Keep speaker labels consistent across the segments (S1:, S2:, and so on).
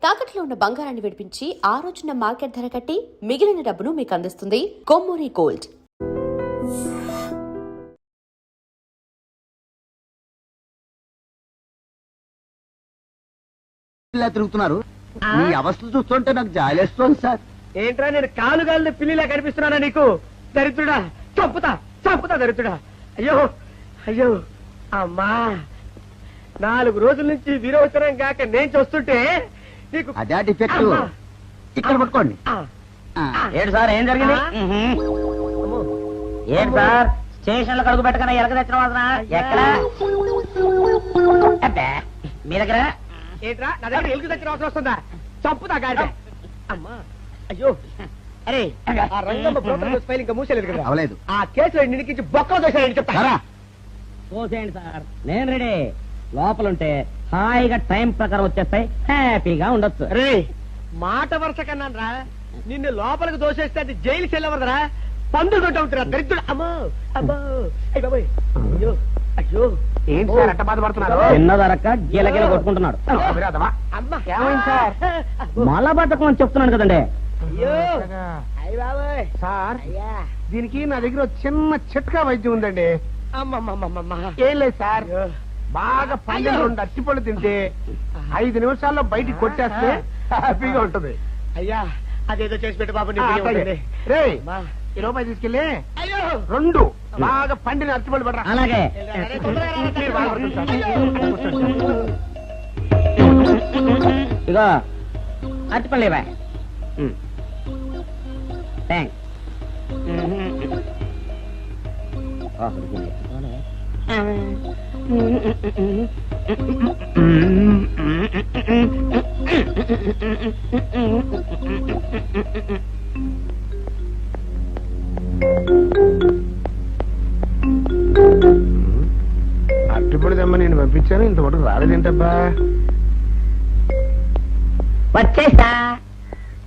S1: తాకట్లో ఉన్న బంగారాన్ని విడిపించి ఆ రోజున మార్కెట్ ధర కట్టి మిగిలిన డబ్బును మీకు అందిస్తుంది కొమ్మూరి గోల్డ్.
S2: ఇలా తిరుగుతున్నారు. మీ అవస్థలు చూస్తుంటే నాకు జాలేస్తోంది సార్.
S3: ఏంట్రా నేను కాలుగాలిన పిల్లిలా కనిపిస్తున్నానా నీకు? దరిద్రుడా, చంపుతా చంపుతా దరిద్రుడా. అయ్యో అయ్యో అమ్మా, 4 రోజుల నుంచి విరోచనం కాక నేను చూస్తుంటే నీకు
S2: అదే డిఫెక్ట్. ఇక్కడ పట్టుకోండి.
S4: ఏంటి సార్, ఏం జరిగింది? ఏంటి సార్, స్టేషన్ లో కడుగు పెట్టకనే ఎలక తెచ్చిన వాసన ఎక్కడ? మీ దగ్గర
S3: ఏంట్రా నా దగ్గర ఎలుగు తెచ్చిన అవసరం వస్తుందా? చంపుతా గాడి. అమ్మా అయ్యో, అరే ఆ రంగమ్మ బ్రోకర్ ఫైల్ ఇంకా మూసేలేదు కదా?
S2: అవలేదు.
S3: ఆ కేసులో నిడికించి బొక్కలు దోశాడని చెప్తా.
S4: పోసేయండి సార్, నేను రెడీ. లోపలుంటే హాయిగా టైం ప్రకారం వచ్చేస్తాయి, హ్యాపీగా ఉండొచ్చు.
S3: రే మాట వరుస కన్నాను రా, నిన్ను లోపలికి దోసేస్తే అది జైలుకి వెళ్ళవరదరా, పందులు దొడ్డ ఉంటురా దరిద్రుడు. అమ్మో అబ్బో అయ్య బాబోయ్, అయ్యో అయ్యో.
S2: ఏంటి సార్ అట్ట బాధపడుతున్నారు?
S4: చిన్నదరక్క గీలగీల కొట్టుకుంటున్నాడు.
S3: అమ్మా
S2: ఏమైంది సార్?
S4: మలబద్ధకం అని చెప్తున్నాను కదండి.
S3: అయ్యో అయ్య బాబోయ్
S2: సార్,
S3: అయ్యా.
S2: దీనికి నా దగ్గర చిన్న చిట్కా వైద్యం ఉందండి.
S3: అమ్మమ్మమ్మమ్మ.
S2: ఏం లేదు సార్,
S3: అయ్యో.
S2: బాగా పండిన 2 అరటిపళ్ళు తింటే 5 నిమిషాల్లో బయటికి కొట్టేస్తే హ్యాపీగా ఉంటది.
S3: అయ్యా అదేదో చేసి పెట్టు బాబు.
S2: రే ఈ రూపాయి తీసుకెళ్ళి
S3: అయ్యో
S2: 2 బాగా పండిన అరటిపళ్ళు పడరా.
S4: అలాగే.
S3: అరే, తొందరగా రా,
S2: మీరు బాగా పడుతుంది సార్.
S4: ఇగో అరటిపళ్ళు ఇవ్వ. థ్యాంక్స్.
S2: అరటిపళ్ళు తెమ్మ నేను పంపించాను, ఇంతవరకు రాలేదేంటబ్బా?
S4: వచ్చేసా.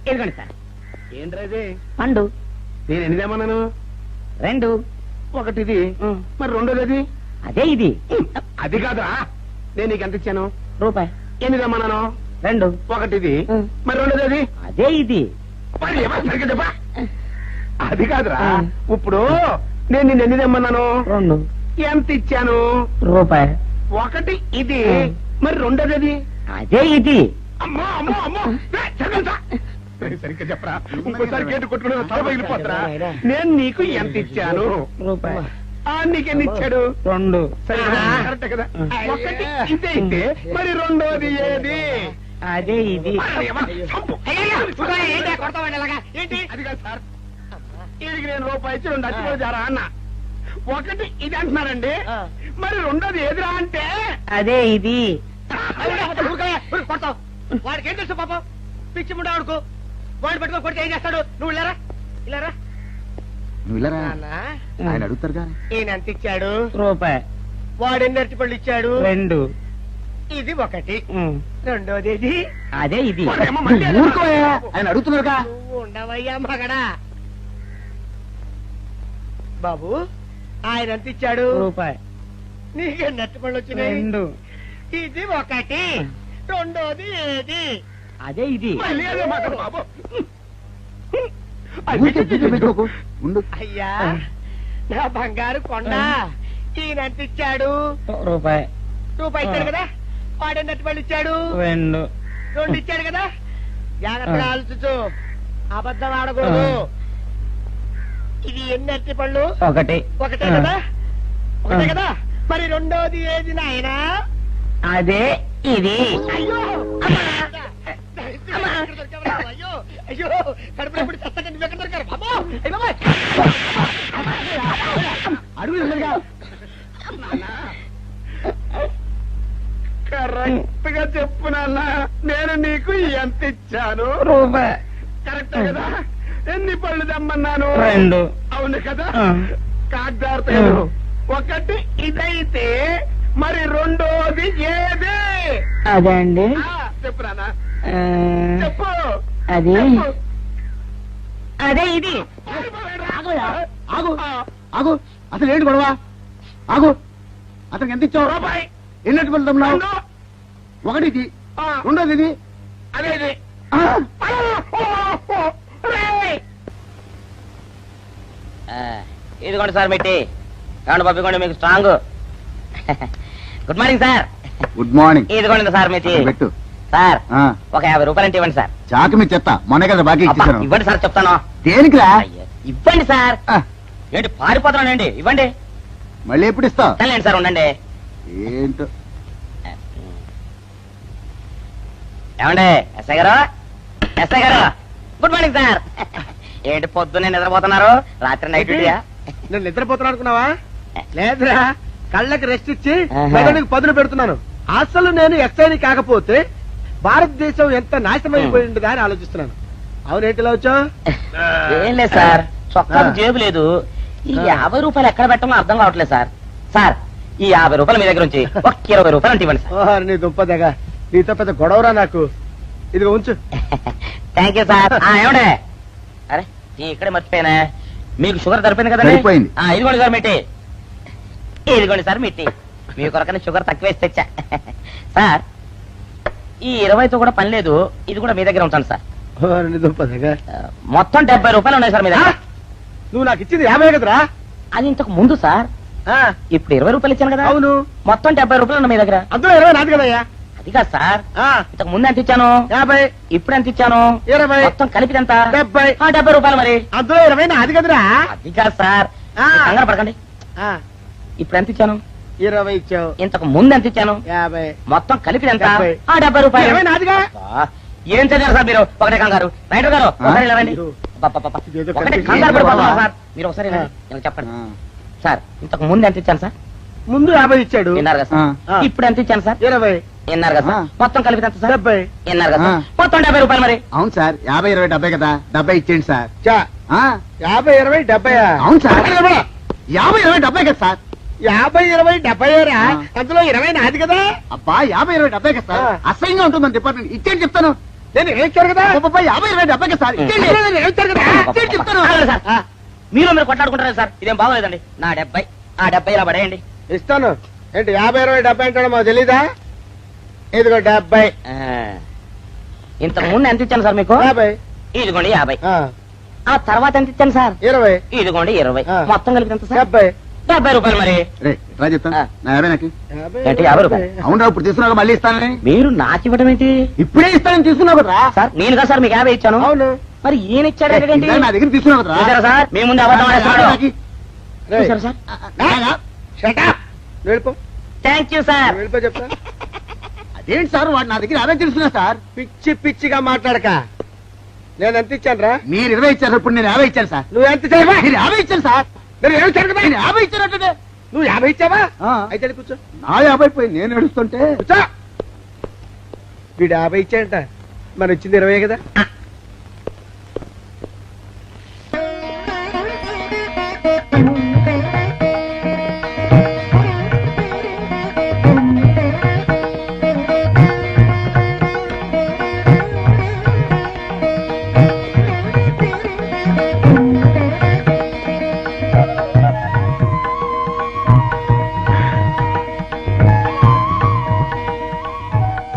S4: ఇదిగోండి సార్,
S2: ఏంట్రా
S4: పండు.
S2: నేను ఎన్ని తెమ్మన్నాను?
S4: 2.
S2: ఒకటిది, మరి రెండోది అది?
S4: అదే ఇది.
S2: అది కాదురా, నేను నీకు ఎంత ఇచ్చాను?
S4: రూపాయి.
S2: ఎన్ని తెమ్మన్నాను?
S4: 2.
S2: ఒకటిది, మరి రెండోది అది?
S4: అదే ఇది.
S2: మరి ఏమో సరిగ్గా చెప్పా. అది కాదురా, ఇప్పుడు నేను నిన్ను ఎన్ని తెమ్మన్నాను?
S4: 2.
S2: ఎంత ఇచ్చాను?
S4: రూపాయి.
S2: ఒకటి ఇది, మరి రెండోది అది?
S4: అదే ఇది.
S2: అమ్మో అమ్మో అమ్మో, సరిగ్గా చెప్పరా, ఇంకోసారి గేటు కొట్టుకుని తల పగిలిపోతారా. నేను నీకు ఎంత ఇచ్చాను?
S4: రూపాయి.
S2: నీకెన్ని ఇచ్చాడు?
S4: 2.
S2: సరే కరెక్ట్ కదా. ఒకటి ఇదే అయితే మరి రెండోది ఏది?
S4: అదే ఇది.
S3: ఏంటి
S2: అది కాదు సార్, వీడికి నేను రూపాయి ఇచ్చి 2 అచ్చిపోయి జారా అన్న. ఒకటి ఇది అంటున్నారండి, మరి రెండోది ఏదిరా అంటే?
S4: అదే ఇది.
S3: కొడతావు. వాడికి ఏం తెలుసు పాపం, పిచ్చి ముండా వాడుకో. వాడిని పెట్టుకో కొడితే ఏం చేస్తాడు? నువ్వు ఇలారా ఇలారా.
S2: ఆయన అడుగుతారుగా.
S3: ఈయన ఎంత ఇచ్చాడు?
S4: రూపాయి.
S3: వాడు ఎన్ని అరటిపళ్ళు ఇచ్చాడు?
S4: 2.
S3: ఇది ఒకటి, రెండోది ఇది.
S4: అదే ఇది.
S2: ఆయన అడుగుతున్నారుగా.
S3: నువ్వు ఉండవయ్యా మగడా. బాబు ఆయన ఎంత ఇచ్చాడు?
S4: రూపాయి.
S3: నీకెన్ని అరటిపళ్ళు వచ్చినాయి?
S4: 2.
S3: ఇది ఒకటి, రెండోది ఏది?
S4: అదే ఇది.
S2: మళ్ళీ అదే మాట బాబు.
S3: అయ్యా నా బంగారు కొండ, ఈయన ఎంత ఇచ్చాడు?
S4: రూపాయి.
S3: రూపాయి ఇచ్చాడు కదా. వాడు ఎన్ని అరటిపళ్ళు ఇచ్చాడు?
S4: 2.
S3: 2 ఇచ్చాడు కదా. జాగ్రత్తగా ఆలోచించు, అబద్ధం ఆడకూడదు. ఇది ఎన్ని అరటిపళ్ళు?
S4: 1.
S3: ఒకటే కదా. ఒకటే కదా, మరి రెండోది ఏది నాయనా?
S4: అదే ఇది.
S3: అయ్యో అయ్యో అయ్యో, కడుపులో ఇప్పుడు చస్తగా నువ్వు ఎక్కడ దొరికారు బాబు?
S2: అడుగుగా కరెక్ట్ గా చెప్పు నాన్న, నేను నీకు ఎంత ఇచ్చాను?
S4: రూపాయి.
S2: కరెక్ట్ కదా. ఎన్ని పళ్ళు తెమ్మన్నాను?
S4: 2.
S2: అవును కదా. కాగ్దార్తలు. ఒకటి ఇదైతే మరి రెండోది ఏది?
S4: అదే అండి.
S2: చెప్పు నాన్న, చెప్పు.
S4: అది అదే ఇది.
S2: ఆగు ఆగు, అసలు ఏంటి గొడవ? ఆగు, అతనికి ఎంత ఇచ్చావు?
S3: రూపాయి.
S2: ఎన్ని అరటిపళ్ళు తెమ్మన్నావు? ఒకటి ఇది, రెండోది ఇది. అదే ఇది.
S4: ఇదిగోండి సార్ మిట్టి కాండి పంపించండి మీకు strong. Good morning sir.
S5: Good morning.
S4: ఇదిగోండి సార్ మిట్టి.
S5: పెట్టు.
S4: సార్
S5: ఆ,
S4: ఒక 50 రూపాయలు అంటే ఇవ్వండి సార్.
S5: చాకు మీ చెత్త మొన్న కదా బాకీ
S4: అబ్బా,
S5: ఇచ్చేసాను.
S4: ఇవ్వండి సార్ చెప్తాను.
S5: దేనికిరా?
S4: అయ్యో, ఇవ్వండి సార్.
S5: ఆ,
S4: ఏంటి పారిపోతున్నానండి, ఇవ్వండి.
S5: మళ్ళీ ఎప్పుడు ఇస్తావు?
S4: సరేండి సార్, ఉండండి.
S5: ఏంటో.
S4: ఏమండి ఎస్ఐ గారు, ఎస్ఐ గారు, గుడ్ మార్నింగ్ సార్. ఏంటి పొద్దున్నే నిద్రపోతున్నారు? రాత్రి నైట్ డ్యూటీయా?
S3: నేను నిద్రపోతున్నా అనుకున్నావా? లేదురా, కళ్ళకి రెస్ట్ ఇచ్చి
S4: ఆహా.
S3: మెదడుకి పదులు పెడుతున్నాను. అసలు నేను ఎస్ఐని కాకపోతే భారతదేశం ఎంత నాశనం అయిపోయింది అని ఆలోచిస్తున్నాను. అవునేంటిలా వచ్చావు?
S4: ఏం లేదు సార్, చొక్కా జేబు లేదు. ఈ 50 రూపాయలు ఎక్కడ పెట్టాలో అర్థం కావట్లేదు సార్. సార్ ఈ 50 రూపాయలు మీ దగ్గర నుంచి ఒక 20 రూపాయలు అంటే ఇవ్వండి సార్.
S3: ఓహో, నీ దుంపదగా, నీతో పెద్ద గొడవరా నాకు. ఇదిగో ఉంచు.
S4: Thank you sir. ఏమండే, అరే ఇక్కడే మర్చిపోయినా, మీకు షుగర్ సరిపోయింది కదండి?
S5: సరిపోయింది.
S4: ఇదిగోండి సార్ మిట్టి. ఇదిగోండి సార్ మిట్టి, మీ కొరకని షుగర్ తక్కువ వేసి తెచ్చా. సార్ ఈ 20తో కూడా పని లేదు, ఇది కూడా మీ దగ్గర ఉంటాను సార్.
S3: ఓ, నీ దుంపదగా.
S4: మొత్తం 70 రూపాయలు ఉన్నాయి సార్ మీ దగ్గర.
S3: నువ్వు నాకు ఇచ్చింది 50 కదరా?
S4: అది ఇంతకు ముందు సార్,
S3: ఆ,
S4: ఇప్పుడు 20 రూపాయలు ఇచ్చాను కదా.
S3: అవును.
S4: మొత్తం 70 రూపాయలు ఉన్నాయి మీ దగ్గర.
S3: అందులో 20 నాది కదయ్యా.
S4: అది కాదు సార్,
S3: ఆ,
S4: ఇంతకు ముందు ఎంత ఇచ్చాను,
S3: 50,
S4: ఇప్పుడు ఎంత ఇచ్చాను,
S3: 20,
S4: మొత్తం కలిపి ఎంత?
S3: 70.
S4: 70 రూపాయలు మరి.
S3: అందులో 20 నాది కదరా?
S4: అది కాదు సార్,
S3: ఆ.
S4: మీరు కంగారు పడకండి.
S3: ఆ,
S4: ఇప్పుడు ఎంత ఇచ్చాను,
S3: 20 ఇచ్చావు.
S4: ఇంతకు ముందు ఎంత ఇచ్చాను,
S3: 50.
S4: మొత్తం కలిపి ఎంత?
S3: 70.
S4: 70 రూపాయలు.
S3: 20 నాదిగా.
S4: అబ్బా, ఏం చదివారు సార్ మీరు? ఒకటే కంగారు. రైటర్ గారు ఒకసారి ఇలా రండి.
S3: అయ్యో.
S4: అబ్బబ్బబ్బబ్బ.
S3: ఇదేదో
S4: ఒకటే
S3: కనిపించింది.
S4: కంగారు పడిపోతున్నారు సార్. మీరు ఒకసారి ఇలా రండి. నాకు చెప్పండి
S5: ఆ,
S4: సార్, ఇంతకు ముందు ఎంత ఇచ్చాను సార్?
S3: ముందు 50 ఇచ్చాడు.
S4: విన్నారు కదా సార్.
S3: ఆ.
S4: ఇప్పుడు ఎంత ఇచ్చాను సార్?
S3: 20,
S4: విన్నారు కదా సార్.
S5: ఆ.
S4: మొత్తం కలిపి ఎంత సార్?
S3: 70.
S4: విన్నారు కదా సార్.
S5: ఆ.
S4: మొత్తం 70 రూపాయలు మరి.
S5: అవును సార్, 50, 20, 70 కదా. 70 ఇచ్చేయండి సార్.
S3: చా,
S5: ఆ,
S3: 50, 20, 70.
S5: అవును సార్. 50, 20, 70 కదా సార్.
S3: 50, 20, 70 రా.
S5: ఆ.
S3: అందులో 20 నాది కదా.
S5: అబ్బా 50, 20, 70 కదా సార్.
S3: ఆ.
S5: అసహ్యంగా ఉంటుంది మన డిపార్ట్మెంట్. ఇచ్చేయండి చెప్తాను.
S3: నేను ఇచ్చారు కదా.
S5: అబ్బబ్బా, 50, 20, 70 కదా సార్. ఇచ్చేయండి.
S3: అందులో నేను ఇచ్చారు కదా.
S5: ఇచ్చేయండి చెప్తాను.
S4: ఆగండి సార్.
S3: ఆ,
S4: మీరు కొట్లాడుకుంటారు సార్, ఇదేం బాగోలేదండి. నా 70, ఆ 70 ఇలా పడేయండి.
S3: ఇస్తాను. ఏంటి 50, 20, 70 అంటాడు మాకు తెలీదా? ఇదిగో 70.
S4: ఇంతకు ముందు ఎంత ఇచ్చాను సార్ మీకు?
S3: 50.
S4: ఇదిగోండి 50.
S3: ఆ,
S4: ఆ తర్వాత ఎంత ఇచ్చాను సార్?
S3: 20.
S4: ఇదిగోండి 20.
S3: ఆ.
S4: మొత్తం కలిపి ఎంత సార్?
S3: 70.
S4: 70 రూపాయలు మరి.
S5: రే రా చెప్తాను.
S4: ఆ.
S5: నా 50 నాకు.
S3: 50,
S4: ఏంటి, 50 రూపాయలు?
S5: అవునరా, ఇప్పుడు తీసుకున్నాక మళ్ళీ ఇస్తానని.
S4: మీరు నాకు ఇవ్వడం ఏంటి
S5: ఇప్పుడే ఇస్తానని తీసుకున్నావు కదరా.
S4: సార్? నేను కదా సార్ మీకు 50 ఇచ్చాను.
S3: అవును.
S4: మరి ఈయన ఇచ్చాడు ఏంటి?
S5: ఇందాక నా దగ్గర తీసుకున్నావు కదరా.
S4: చూసారా సార్, మీ ముందు అబద్ధం ఆడేస్తున్నాడు.
S3: రేయ్,
S4: చూసారా సార్?
S3: shut up. నువ్వు వెళ్ళిపో.
S4: Thank you sir.
S3: నువ్వు వెళ్ళిపో చెప్తా.
S5: అదేంటి సార్, వాడు నా దగ్గర 50 తీసుకున్నా సార్.
S3: పిచ్చి పిచ్చిగా మాట్లాడక. నేను ఎంత ఇచ్చాను రా?
S5: మీరు 20 ఇచ్చారు, ఇప్పుడు నేను 50 ఇచ్చాను సార్.
S3: నువ్వు ఎంత ఇచ్చావా?
S5: మీరు 50 ఇచ్చాను సార్.
S3: నేను ఏమి ఇచ్చాను కదా?
S5: నేను 50 ఇచ్చానంటే
S3: నువ్వు 50 ఇచ్చావా?
S5: ఆ.
S3: అయితే వెళ్ళి కూర్చో.
S5: నా 50 పోయి నేను ఏడుస్తుంటే.
S3: కూర్చో. వీడు 50 ఇచ్చాడంట, మనం ఇచ్చింది 20 కదా.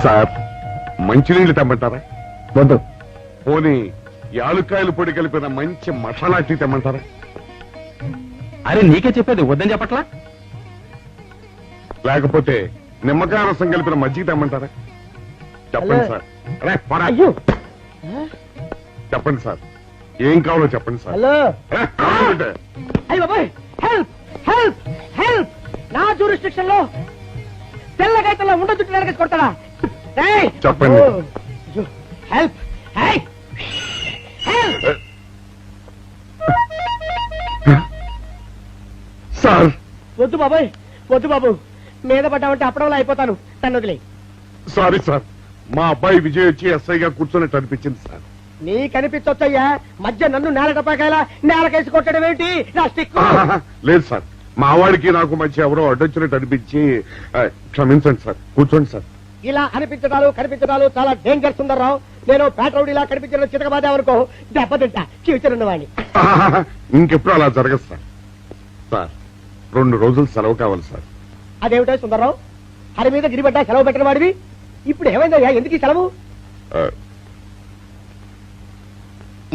S6: సార్ మంచినీళ్ళు తెమ్మంటారా?
S5: వద్దు.
S6: పోనీ యాలుక్కాయలు పొడి కలిపిన మంచి మసాలా టీ తెమ్మంటారా?
S2: అరే నీకే చెప్పేది వద్దని చెప్పట్లా.
S6: లేకపోతే నిమ్మకాయ రసం కలిపిన మజ్జిగ తెమ్మంటారా? చెప్పండి
S3: హలో.
S6: సార్. అరే, పోరా.
S3: అయ్యో.
S6: చెప్పండి సార్, ఏం కావాలో చెప్పండి సార్.
S3: హలో.
S6: అరే, కావాలంటే.
S3: అయ్య బాబాయ్, హెల్ప్ హెల్ప్ హెల్ప్. నా జ్యూరిస్డిక్షన్ లో తెల్లగైతల్లో ఉండ చుట్టూ నరకేసి కొడతాడా? ఏయ్!
S6: చెప్పండి.
S3: ఓ, అయ్యో, హెల్ప్. ఏయ్! హెల్ప్.
S6: సార్
S3: వద్దు బాబాయ్, వద్దు బాబు. మీద పడ్డామంటే అప్పడంలో అయిపోతాను. నన్ను వదిలే.
S6: సారీ సార్, మా అబ్బాయి విజయ్ వచ్చి ఎస్ఐగా కూర్చున్నట్టు అనిపించింది సార్.
S3: నీ కనిపించొచ్చయ్యా, మధ్య నన్ను నేల టపాకాయలా నేలకేసి కొట్టడం ఏంటి? నా స్టిక్.
S6: లేదు సార్, మా వాడికి నాకు మధ్య ఎవరో అడ్డొచ్చినట్టు అనిపించి క్షమించండి సార్. కూర్చోండి సార్.
S3: ఇలా అనిపించడాలు కనిపించడాలు చాలా డేంజర్ సుందర్రావు. నేను పేట్రౌడీలా కనిపించిన చితకబాదామనుకో దెబ్బతింటా ఫ్యూచర్ ఉన్నవాడిని.
S6: ఇంకెప్పుడు అలా జరగదు సార్. సార్ 2 రోజులు సెలవు కావాలి సార్.
S3: అదేమిటో సుందర్రావు, హరి మీద గిరిబడ్డా సెలవు పెట్టిన వాడివి. ఇప్పుడు ఏమైందయ్యా, ఎందుకు ఈ సెలవు?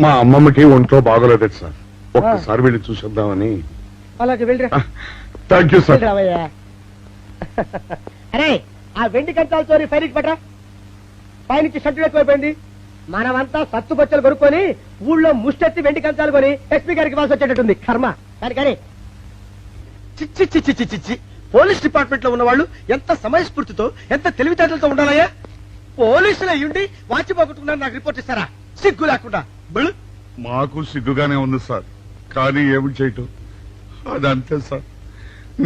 S6: మా అమ్మమ్మకి ఒంట్లో బాగోలేదట సార్, ఒక్కసారి వెళ్ళి చూసేద్దామని.
S3: అలాగే వెళ్ళరా.
S6: Thank you sir.
S3: వెళ్ళరావయ్యా. అరే ఆ వెండి కంచాల చోరీ ఫైరికి పట్రా. పైనుంచి షట్టు ఎక్కువైపోయింది. మనమంతా సత్తు బొచ్చలు కొనుక్కొని ఊళ్ళో ముష్టెత్తి వెండి కంచాలు కొని ఎస్పీ గారికి వాల్సి వచ్చేటట్టుంది కర్మ. కానీ
S2: చిచ్చి చిచ్చి చిచ్చి చిచ్చి పోలీస్ డిపార్ట్మెంట్ లో ఉన్న వాళ్ళు ఎంత సమయస్ఫూర్తితో ఎంత తెలివితేటలతో ఉండాలయ్యా. పోలీసులు అయ్యుండి వాచి పోగొట్టుకున్నారు నాకు రిపోర్ట్ ఇస్తారా? సిగ్గు లేకుండా బళ్ళు.
S6: మాకు సిగ్గుగానే ఉంది సార్, కానీ ఏమి చేయటం అదంతే సార్.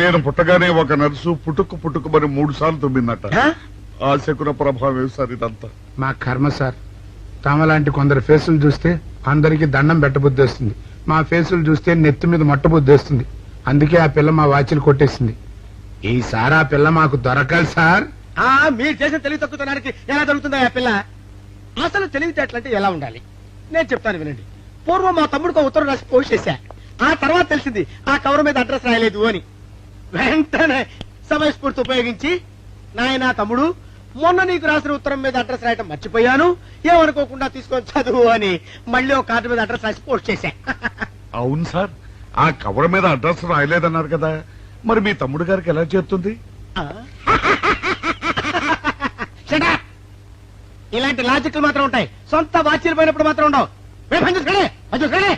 S6: నేను పుట్టగానే ఒక నర్సు పుట్టుకు మరి 3 సార్లు తుమ్మిందట. ఆ శకున ప్రభావం సార్ ఇదంతా.
S7: మా కర్మ సార్. తమలాంటి కొందరు ఫేసులు చూస్తే అందరికి దండం పెట్టబుద్ధి వస్తుంది. మా ఫేసులు చూస్తే నెత్తి మీద మట్టబుద్ధి వస్తుంది. అందుకే ఆ పిల్ల మా వాచిలు కొట్టేసింది. ఈసారి ఆ పిల్ల మాకు దొరకాలి సార్.
S2: మీరు చేసిన తెలివి తక్కువతనానికి ఎలా దొరుకుతుందా ఆ పిల్ల? అసలు తెలివితేటలంటే ఎలా ఉండాలి నేను చెప్తాను వినండి. పూర్వం మా తమ్ముడికి ఉత్తరం రాసి పోస్ట్ చేశా. ఆ తర్వాత తెలిసింది ఆ కవర్ మీద అడ్రస్ రాయలేదు అని. వెంటనే సమయస్ఫూర్తి ఉపయోగించి, నాయనా తమ్ముడు, మొన్న నీకు రాసిన ఉత్తరం మీద అడ్రస్ రాయటం మర్చిపోయాను, ఏమనుకోకుండా తీసుకొని చదువు అని మళ్ళీ ఒక కార్డు మీద అడ్రస్ రాసి పోస్ట్ చేశా.
S6: అవును సార్, ఆ కవర్ మీద అడ్రస్ రాయలేదన్నారు కదా, మరి మీ తమ్ముడు గారికి ఎలా చేరుతుంది?
S2: Shut up! ఇలాంటి లాజిక్లు మాత్రం ఉంటాయి, సొంత వాచీలు పోయినప్పుడు మాత్రం ఉండవు. పని చూసుకోండి, పని చూసుకోండి.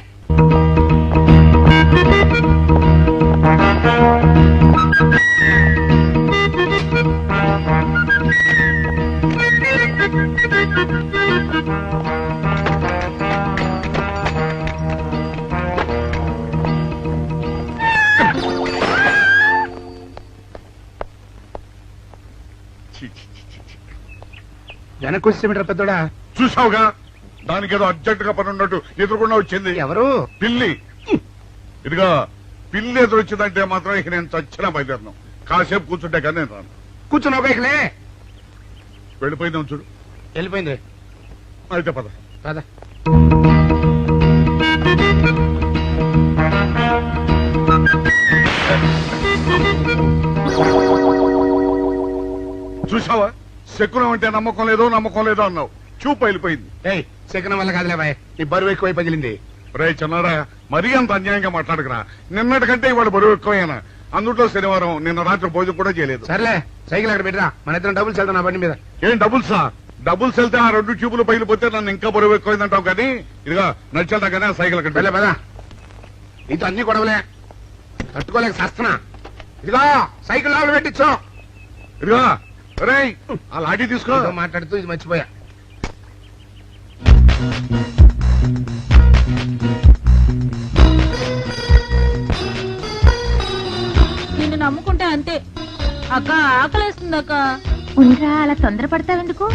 S7: వెనక్కి వచ్చేమిట్రా పెద్దోడా?
S6: చూసావుగా, దానికేదో అర్జెంట్ గా పని ఉన్నట్టు ఎదురుకుండా వచ్చింది.
S7: ఎవరు?
S6: పిల్లి. ఇదిగా పిల్లి ఎదురు వచ్చిందంటే మాత్రం ఇక నేను చచ్చినా బయలుదేరను. కాసేపు కూర్చుంటే కానీ నేను రాను.
S7: కూర్చున్నావు ఇకలే.
S6: వెళ్ళిపోయిందాం చూడు.
S7: వెళ్ళిపోయింది.
S6: అయితే పద.
S7: పద.
S6: చూసావా, శకునం అంటే నమ్మకం లేదో అన్నావు. చూపు వెళ్ళిపోయింది.
S7: ఏయ్, శకనం వల్ల కాదులే బాయ్, నీ బరువు ఎక్కువై పగిలింది.
S6: రే చిన్నారా, మరీ అంత అన్యాయంగా మాట్లాడకురా. నిన్నటికంటే ఇవాళ బరువు ఎక్కువైనా. అందుట్లో శనివారం నిన్న రాత్రి భోజనం కూడా చేయలేదు.
S7: సర్లే, సైకిల్ అక్కడ పెట్టరా, మన ఇద్దరం డబ్బులు వెళ్తాం నా బండి మీద.
S6: ఏం డబుల్సా? డబుల్స్ వెళ్తే ఆ 2 ట్యూబులు పగిలిపోతే నన్ను ఇంకా బరువు ఎక్కువైందంటావు. కానీ ఇదిగా నడిచేదా కానీ ఆ సైకిల్ అక్కడ
S7: వెళ్ళే పదా. నీతో అన్ని గొడవలే, తట్టుకోలేక సస్తున్నా. ఇదిగో సైకిల్ లోపల పెట్టించు.
S6: ఇదిగా రే, ఆ లాఠీ తీసుకో.
S7: ఏదో మాట్లాడుతూ ఇది మర్చిపోయా.
S8: నిన్ను నమ్ముకుంటే అంతే అక్క. ఆకలేస్తుంది అక్క.
S9: ఉండరా, అలా తొందరపడతావెందుకు?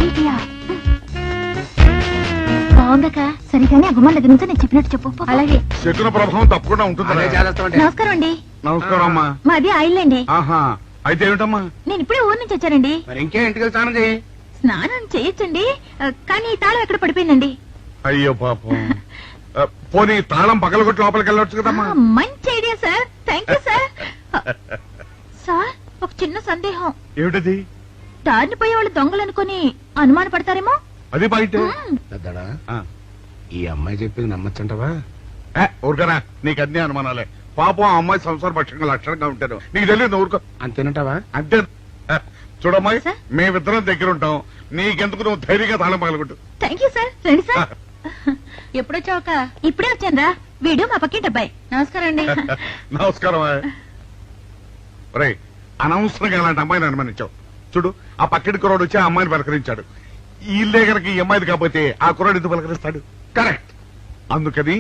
S9: ఐడియా బాగుందక్క. సరిగానే ఆ గుమ్మం దగ్గర నుంచి నేను చెప్పినట్టు చెప్పు. అలాగే.
S6: శకున ప్రభావం తప్పకుండా ఉంటుంది.
S7: అదే చేస్తామంటే.
S9: నమస్కారం అండి.
S6: నమస్కారం అమ్మా.
S9: మాది ఆయిల్ అండి.
S6: ఆహా, అయితే ఏమిటమ్మా?
S9: నేను ఇప్పుడే ఊరు నుంచి వచ్చానండి.
S7: మరి ఇంకే ఇంటికి స్నానం చేయి.
S9: స్నానం చేయొచ్చండి, కానీ ఈ తాళం ఎక్కడ పడిపోయిందండి.
S6: అయ్యో పాపం. పోనీ తాళం పగలగొట్టి లోపలికి వెళ్ళొచ్చు కదమ్మా.
S9: మంచి idea sir, thank you sir. Sir, ఒక చిన్న సందేహం.
S6: ఏమిటది?
S9: దారిని పోయే వాళ్ళు దొంగలు అనుకుని అనుమాన పడతారేమో.
S6: అది బయట.
S7: పెద్దడా, ఈ అమ్మాయి చెప్పింది నమ్మచ్చంటవా?
S6: ఊరుకరా, నీకు అన్ని అనుమానాలే. పాపం ఆ అమ్మాయి సంసార పక్షంగా లక్షణంగా ఉంటాను. నీకు తెలియదు ఊరుకో.
S7: అంతేనంటావా?
S6: అంతే. చూడమ్మాయి,
S9: సార్?
S6: మేమిద్దరం దగ్గర ఉంటాం. నీకెందుకు, నువ్వు ధైర్యంగా తాళం పగలగొట్టు.
S9: Thank you sir. రండి సార్.
S8: ఎప్పుడొచ్చావక్క?
S9: ఇప్పుడే వచ్చాను. వీడు మా పక్కింటి అబ్బాయి.
S8: నమస్కారం అండి.
S6: నమస్కారం. రే, అనవసరంగా అలాంటి అమ్మాయిని అనుమానించావు. చూడు, ఆ పక్కటి కుర్రాడు వచ్చి ఆ అమ్మాయిని పలకరించాడు. ఈ ఇల్లే కనుక ఈ అమ్మాయిది కాకపోతే ఆ కుర్రాడు ఎందుకు పలకరిస్తాడు? కరెక్ట్. అందుకని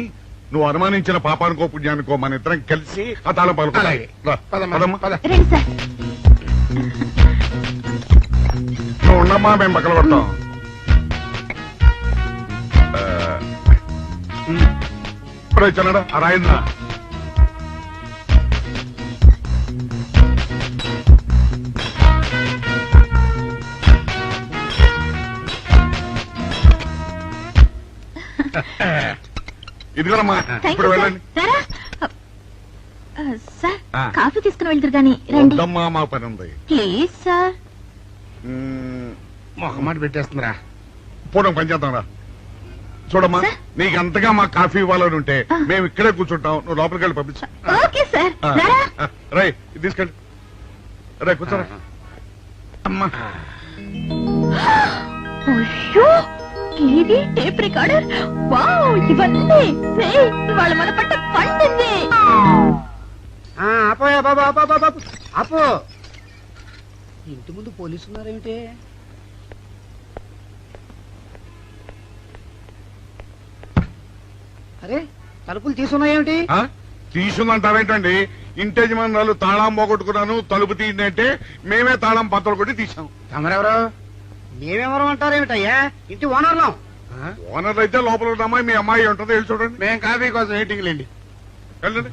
S6: నువ్వు అనుమానించిన పాపానికో పుణ్యానికో మన ఇద్దరం కలిసి ఆ తాళం పలుకోవాలి.
S9: రండి సార్.
S6: నువ్వు ఉండమ్మా, మేము పక్కన పడతాం. ఇప్పుడు వచ్చాడా ఆ రాయిందా? ఇదిగోనమ్మా,
S9: థ్యాంక్
S6: ఇప్పుడు
S9: యూ సార్.
S6: వెళ్ళండి.
S9: రారా. సార్
S6: ఆ.
S9: కాఫీ తీసుకుని వెళ్తారు గాని రండి
S6: వద్దమ్మా, మా పని ఉంది.
S9: Please sir.
S7: మొహమాట పెట్టేస్తుందిరా.
S6: పూడం పని చేద్దాంరా. చూడమ్మా,
S9: సార్.
S6: నీకు అంతగా మా కాఫీ ఇవ్వాలని ఉంటే
S9: ఆ.
S6: మేము ఇక్కడే కూర్చుంటాం, నువ్వు లోపలికి వెళ్ళి పంపించు.
S9: Okay sir. రారా.
S6: రై ఇది తీసుకెళ్ళి రే కూర్చోరా.
S7: అమ్మా
S9: అయ్యో టీవీ టేప్ రికార్డర్ వావ్ ఇవన్నీ రేయ్, ఇవాళ మన పట్ట పండింది.
S2: అపోయా బాబు అపో అపో ఇంటి ముందు పోలీసు ఉన్నారేమిటి? అరే తలుపులు తీసున్నాయేమిటి?
S6: తీసుందంటారేంటండి? ఇంటి యజమానులు తాళం పోగొట్టుకున్నాను, తలుపు తీయండి అంటే మేమే తాళం పత్తలు కొట్టి తీసాం.
S7: తమరెవరు?
S2: మేమెవరం అంటారేమిటయ్యా? ఇంటి ఓనర్లం.
S6: ఓనర్లు అయితే లోపల ఉన్న అమ్మాయి మీ అమ్మాయి ఉంటుంది, వెళ్ళి చూడండి.
S7: మేము కాఫీ కోసం మీటింగ్ లేండి.
S6: వెళ్ళండి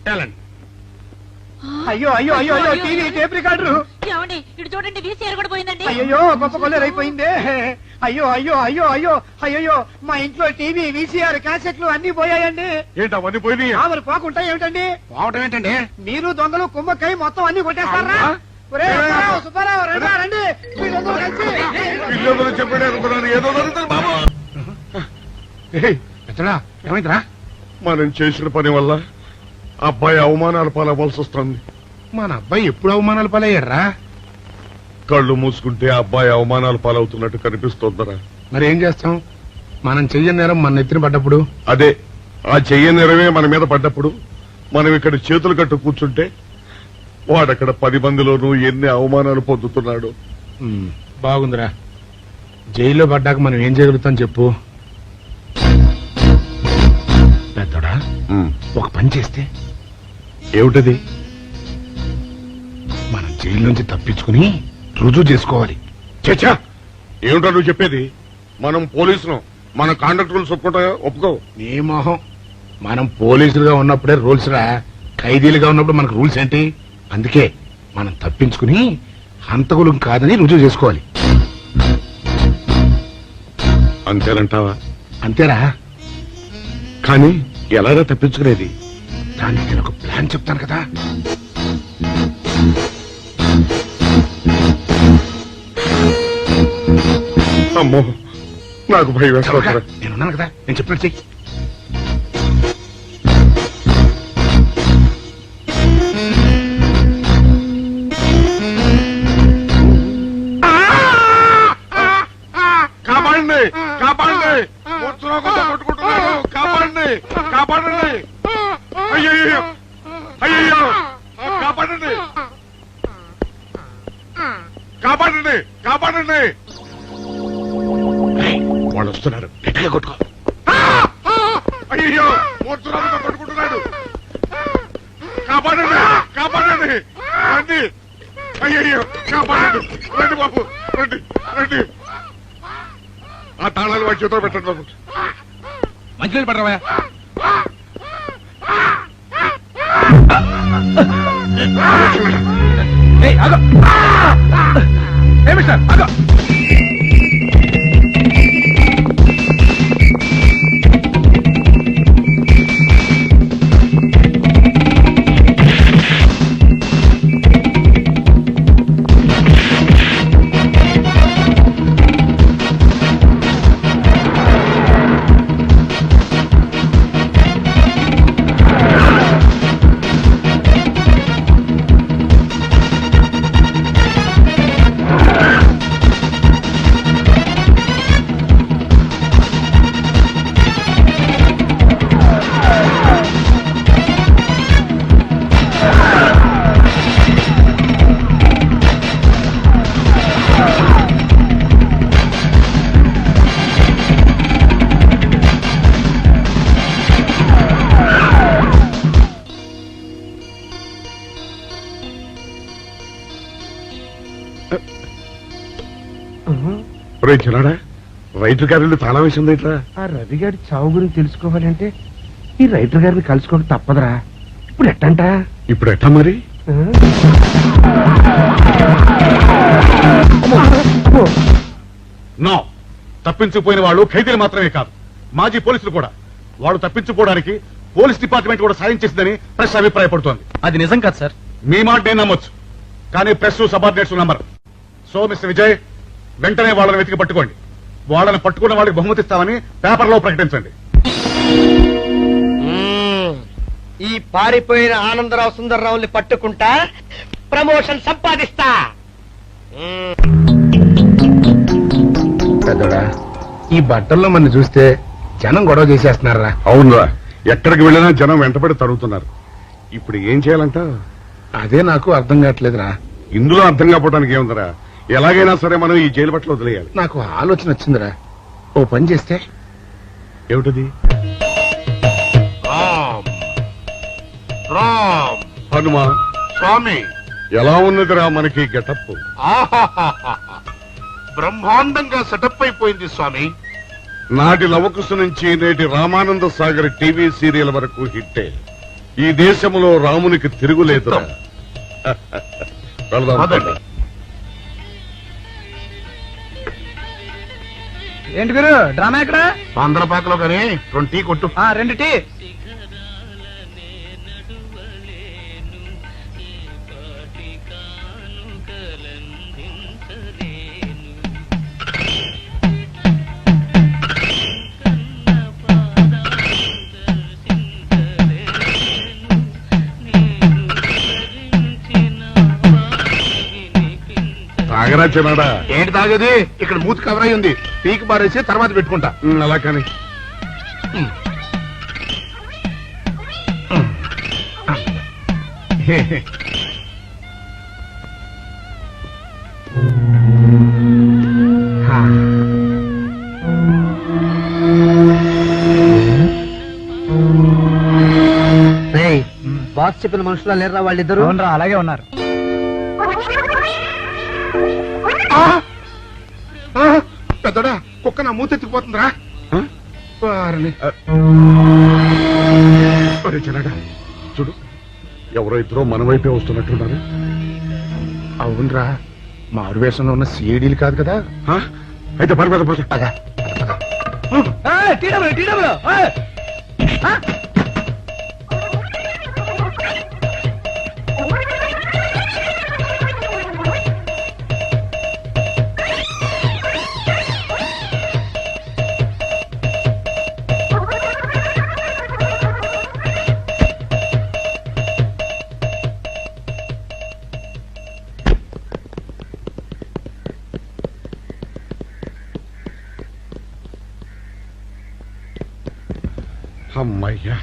S6: వెళ్ళండి.
S2: అయ్యో అయ్యో అయ్యో అయ్యో టీవీ టేప్ రికార్డరు.
S8: ఏమండి ఇటు చూడండి వీసీఆర్ కూడా పోయిందండి.
S2: అయ్యో గొప్ప కొల్లేరు అయిపోయిందే. అయ్యో అయ్యో అయ్యో అయ్యో అయ్యో మా ఇంట్లో టీవీ వీసీఆర్ క్యాసెట్లు అన్ని పోయాయండి.
S6: ఏంటి అవన్నీ పోయినాయి?
S2: మరి పోకుంటా ఏమిటండి?
S7: పోవటం ఏంటండి?
S2: మీరు దొంగలు కుమ్మక్కై మొత్తం అన్ని కొట్టేస్తారా? ఒరేయ్, సుబ్బారావు, సుబ్బారావు, రండి, రండి. మీరందరూ కలిసి.
S6: పిల్లలు చెప్పాడు అనుకున్నాను, ఏదో జరుగుతుంది బాబు.
S7: ఎత్తడా ఏమైందిరా?
S6: మనం చేసిన పని వల్ల అబ్బాయి అవమానాలు పాలవలసి వస్తుంది.
S7: మన అబ్బాయి ఎప్పుడు అవమానాలు పాలయ్యారా?
S6: కళ్ళు మూసుకుంటే అబ్బాయి అవమానాలు పాలవుతున్నట్టు కనిపిస్తోందరా.
S7: మరి ఏం చేస్తాం? మనం చెయ్యని నేరం మన నెత్తిన పడ్డప్పుడు.
S6: అదే ఆ చెయ్య నెరవే మన మీద పడ్డప్పుడు మనం ఇక్కడ చేతులు కట్టు కూర్చుంటే వాడక్కడ 10 మందిలోనూ ఎన్ని అవమానాలు పొందుతున్నాడు.
S7: బాగుందిరా. జైల్లో పడ్డాక మనం ఏం చేయగలుగుతాం చెప్పు. పెద్దోడా ఒక పని చేస్తే
S6: ఏమిటది?
S7: మనం జైలు నుంచి తప్పించుకుని రుజువు చేసుకోవాలి.
S6: చచ్చా, ఏమిటో నువ్వు చెప్పేది? మనం పోలీసులు, మన కాండక్ట్ రూల్స్ ఒప్పుకో.
S7: నీ మొహం. మనం పోలీసులుగా ఉన్నప్పుడే రూల్స్ రా. ఖైదీలుగా ఉన్నప్పుడు మనకు రూల్స్ ఏంటి? అందుకే మనం తప్పించుకుని హంతకులు కాదని రుజువు చేసుకోవాలి.
S6: అంతేనంటావా?
S7: అంతేరా.
S6: కానీ ఎలాగా తప్పించుకునేది?
S7: దానికి నేను ఒక ప్లాన్ చెప్తాను కదా.
S6: అమ్మో, నాకు భయం వేస్తారా.
S7: నేనున్నాను కదా, నేను చెప్పినట్టు చెయ్యి.
S6: కాపాడండి, కాపాడండి, కొట్టుకుంటున్నాడు, కాపాడండి, కాపాడండి. అయ్యయ్యో, అయ్యయ్యో, కాపాడండి, కాపాడండి, కాపాడండి.
S7: వాళ్ళు వస్తున్నారు, గట్టిగా కొట్టుకో.
S6: అయ్యో, మూర్తురాలతో కొట్టుకుంటున్నాడు. కాపాడండి, కాపాడండి, రండి. అయ్యయ్యో, కాపాడండి, రండి బాబు, రండి, రండి. ఆ తాళాలు వాడి చేతిలో పెట్టండి బాబు.
S7: మంచినీళ్ళు పడరావా?
S6: చిన్నాడా, రైతు గారి తాళం వేసింది ఇట్లా.
S7: ఆ రవి గారి చావు గురించి తెలుసుకోవాలంటే ఈ రైటర్ గారిని కలుసుకోవడం తప్పదురా. ఇప్పుడు ఎట్టంట?
S6: ఇప్పుడు ఎట్టా మరి? నో, తప్పించిపోయిన వాళ్ళు ఖైదీలు మాత్రమే కాదు, మాజీ పోలీసులు కూడా. వాళ్ళు తప్పించుకోవడానికి పోలీస్ డిపార్ట్మెంట్ కూడా సాయం చేసిందని ప్రెస్ అభిప్రాయపడుతోంది.
S3: అది నిజం కాదు సార్.
S6: మీ మాట నేను నమ్మొచ్చు, కానీ ప్రెస్ సబార్డినేట్స్ నమ్మరు. సో మిస్టర్ విజయ్, వెంటనే వాళ్ళని వెతికి పట్టుకోండి. వాళ్ళని పట్టుకున్న వాళ్ళకి బహుమతి ఇస్తామని పేపర్లో ప్రకటించండి.
S2: ఈ పారిపోయిన ఆనందరావు సుందర్రావుని పట్టుకుంటా ప్రమోషన్ సంపాదిస్తా.
S7: పెద్దోడా, ఈ బట్టల్లో మన చూస్తే జనం గొడవ చేసేస్తున్నారా?
S6: అవునురా, ఎక్కడికి వెళ్ళినా జనం వెంటబడి తరుగుతున్నారు. ఇప్పుడు ఏం చేయాలంట?
S7: అదే నాకు అర్థం కావట్లేదురా.
S6: ఇందులో అర్థం కాకపోవడానికి ఏముందరా? ఎలాగైనా సరే మనం ఈ జైలు బట్టలు వదిలేయాలి.
S7: నాకు ఆలోచన వచ్చిందిరా. ఓ పని చేస్తే
S6: ఏమిటది? హనుమా
S7: స్వామి,
S6: ఎలా ఉన్నదిరా మనకి గెటప్?
S7: బ్రహ్మాండంగా సెటప్ అయిపోయింది స్వామి.
S6: నాటి లవకుశ నుంచి నేటి రామానంద సాగర్ టీవీ సీరియల్ వరకు హిట్టే. ఈ దేశంలో రామునికి తిరుగులేదురా. వెళదాం పద.
S3: ఏంటి గురు డ్రామా ఎక్కడ?
S7: ఆంధ్రపాకలో కానీ 2 టీ కొట్టు.
S3: 2 టీ.
S6: తాగరా చిన్నాడా?
S7: ఏంటి తాగేది? ఇక్కడ మూతి కవర్ అయి ఉంది. పీకి పారేసి తర్వాత పెట్టుకుంటా.
S6: అలా కానీ
S2: బాస్ చెప్పిన మనుషులా లేరా వాళ్ళిద్దరు?
S3: అలాగే ఉన్నారు.
S7: పెద్దడా, కుక్క నా మూతెత్తుకుపోతుందిరా. వారిని.
S6: ఒరే చిన్నాడా, చూడు, ఎవరో ఇద్దరు మన వైపే వస్తున్నట్టున్నారు.
S7: అవునరా, మారు వేషంలో ఉన్న సీడీలు కాదు కదా.
S6: అయితే పర్వాలేదు పద. అమ్మయ్యా,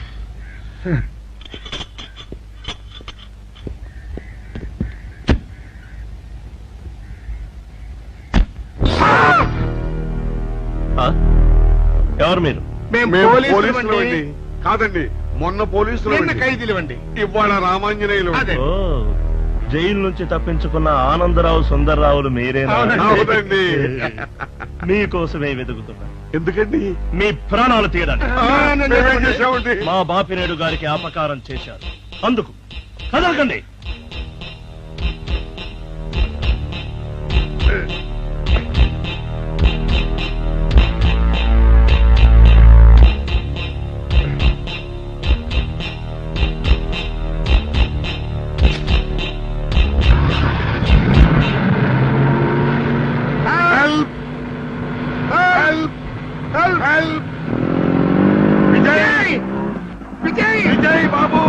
S3: ఎవరు మీరు?
S6: మేము పోలీసులు అండి. కాదండి, మొన్న పోలీసులు
S7: ఖైదీలు అండి.
S6: ఇవాళ రామాంజనేయులు.
S3: జైలు నుంచి తప్పించుకున్న ఆనందరావు సుందర్రావులు మీరేనా?
S6: అవునండి.
S3: మీకోసమే వెతుకుతున్నా.
S6: ఎందుకండి?
S3: మీ ప్రాణాలు తీయడానికి.
S6: మేమేం చేశామండి?
S3: మా బాపినేడు గారికి అపకారం చేశారు, అందుకు కదలకండి.
S6: విజయ్! విజయ్! విజయ్ బాబు!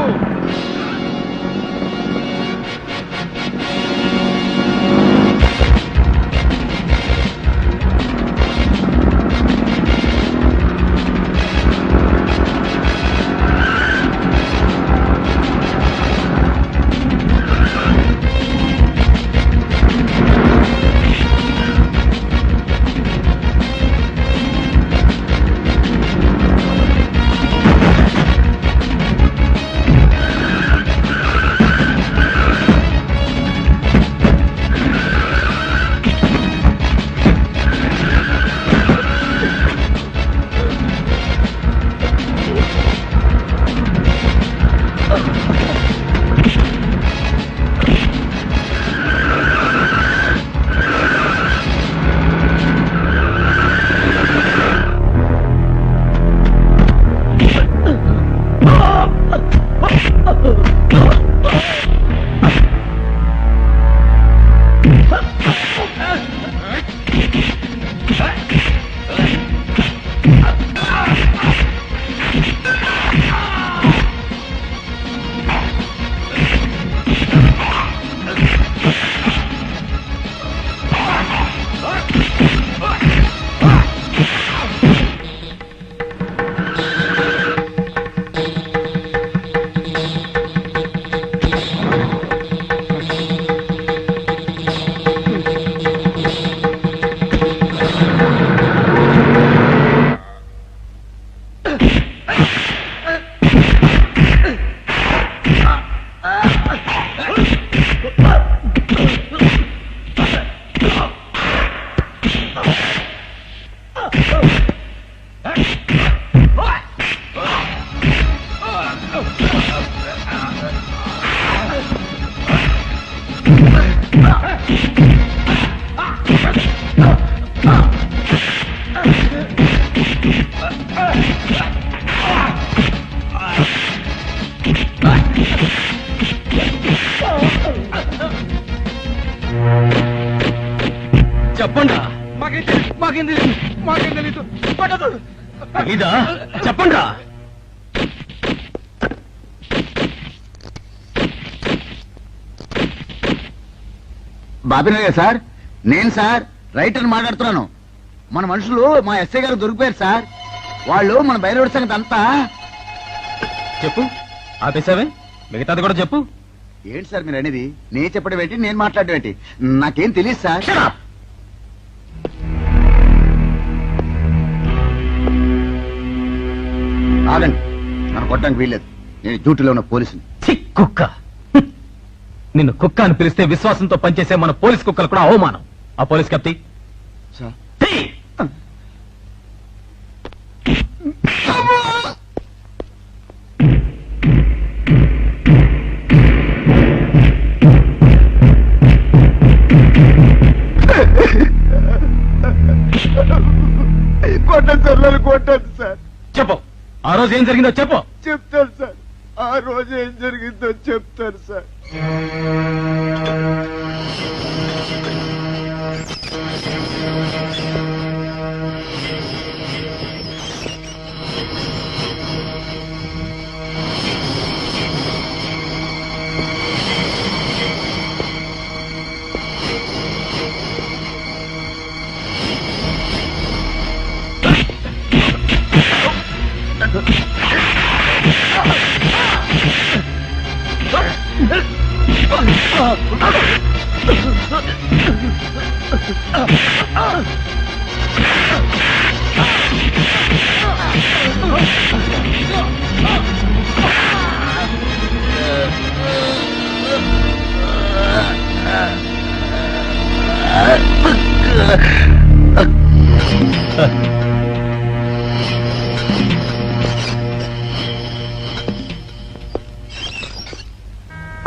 S3: చెప్పండి
S2: మాకేం తెలీదు పట్టదు.
S3: ఇదా చెప్పండి
S5: బాబినయ్య సార్, నేను సార్ రైటర్ మాట్లాడుతున్నాను. మన మనుషులు మా ఎస్ఐ గారు దొరికిపోయారు సార్. వాళ్ళు మన బయలుదేరి సంగతి అంతా.
S3: చెప్పు ఆపేసావే, మిగతాది కూడా చెప్పు.
S5: ఏంటి సార్ మీరు అనేది? నేను చెప్పడం ఏంటి, నేను మాట్లాడడం ఏంటి? నాకేం తెలియదు సార్. ఆగండి, నన్ను కొట్టడానికి వీల్లేదు. నేను డ్యూటీలో ఉన్న పోలీసుని.
S3: కుక్క నిన్ను కుక్క అని పిలిస్తే విశ్వాసంతో పనిచేసే మన పోలీస్ కుక్కలు కూడా అవమానం. ఆ పోలీస్ కప్తి
S5: సార్ కొట్టండి సార్, నన్ను కొట్టండి సార్.
S3: చెప్పు, ఆ రోజు ఏం జరిగిందో చెప్పు.
S5: చెప్తాను సార్, ఆ రోజు ఏం జరిగిందో చెప్తాను సార్.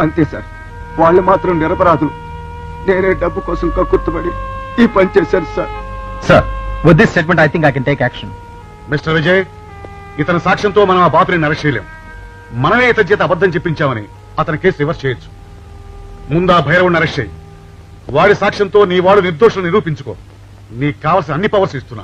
S5: అంతే సార్, వాళ్ళు మాత్రం నిరపరాధులు. నేనే డబ్బు కోసం కక్కుర్తుపడి ఈ పని చేశాను sir.
S3: Sir, with this statement I think I can take action.
S6: Mister Vijay, ఇతని సాక్ష్యంతో మనం ఆ బాపుని అరెస్ట్ చేయలేం. మనమే ఇతని చేత అబద్ధం చెప్పించామని అతని కేసు రివర్స్ చేయొచ్చు. ముందా భైరవుని అరెస్ట్ చేయి. వాడి సాక్ష్యంతో నీ వాడు నిర్దోషులు నిరూపించుకో. నీకు కావాల్సిన అన్ని పవర్స్ ఇస్తున్నా.